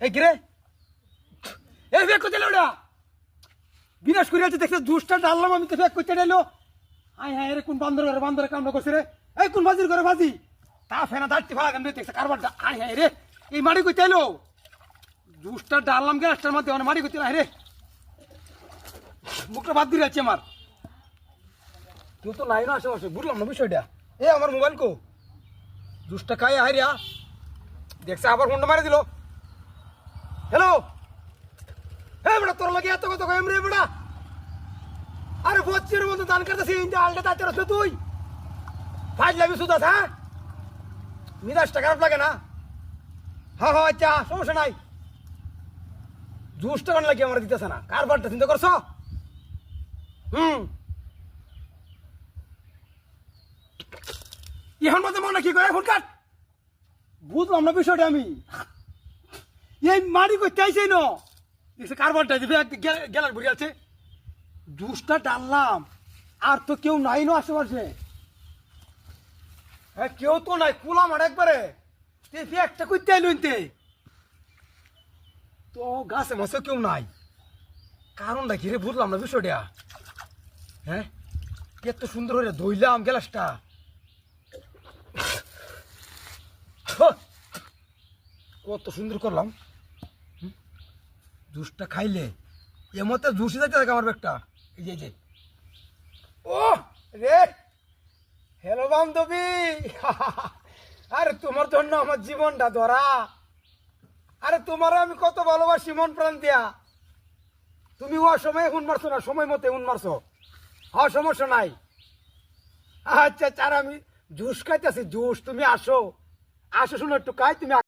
এই কিরে এই ফেক করতে ওটা বিনাশ করে আছে দেখছে জুসটা ডাললাম আমি তো ফেক করতে ডাইলো আই হ্যাঁ রে কোন বান্দরে কামনা করছে রে এই কোন বাজির ঘরে বাজি তা ফেনা দাঁড়তে ভাড়া কেন দেখছে কারবারটা আই হ্যাঁ রে এই মাটি করতে এলো জুসটা ডাললাম গ্যাসটার মধ্যে মানে মাটি করতে না রে মুখটা বাদ দিয়ে যাচ্ছে আমার কেউ তো নাই না আশেপাশে বুঝলাম না বিষয়টা এ আমার মোবাইল কো জুসটা খাই হাইরিয়া দেখছে আবার ফোনটা মারি দিল হ্যালো হ্যাঁ বেটা তোর লাগে এত কথা কইম রে বেটা আরে বচ্চির মতো দান করতেছি ইন্দা আলটা তাতে রস তুই ফাইল লাগি সুদাস হ্যাঁ মিজাজটা খারাপ লাগে না হ্যাঁ হ্যাঁ আচ্ছা সমস্যা নাই জুসটা কোন লাগে আমার দিতেছে না কারবারটা চিন্তা করছো এখন মধ্যে মনে কি করে ফোন কাট বুঝলাম না বিষয়টা আমি এই মারি করতে আইসে ন দেখছে কারবারটা দিবে গেলার ভরে আছে জুসটা ডাললাম আর তো কেউ নাই না আশেপাশে হ্যাঁ কেউ তো নাই কুলাম আর একবারে একটা করতে আইলো তো গাছে মাছে কেউ নাই কারণটা কি রে বুঝলাম না বিষয়টা হ্যাঁ এত সুন্দর হয়ে ধইলাম গ্যালাসটা কত সুন্দর করলাম জুসটা খাইলে এমতে জুসি যাইতে থাকে আমার ব্যাগটা এই যে ও রে হ্যালো বান্ধবী আরে তোমার জন্য আমার জীবনটা ধরা আরে তোমার আমি কত ভালোবাসি মন প্রাণ দিয়া তুমি ও সময় হুন মারছো না সময় মতে হুন মারছো হ্যাঁ সমস্যা নাই আচ্ছা চার আমি জুস খাইতেছি জুস তুমি আসো শুনো একটু খাই তুমি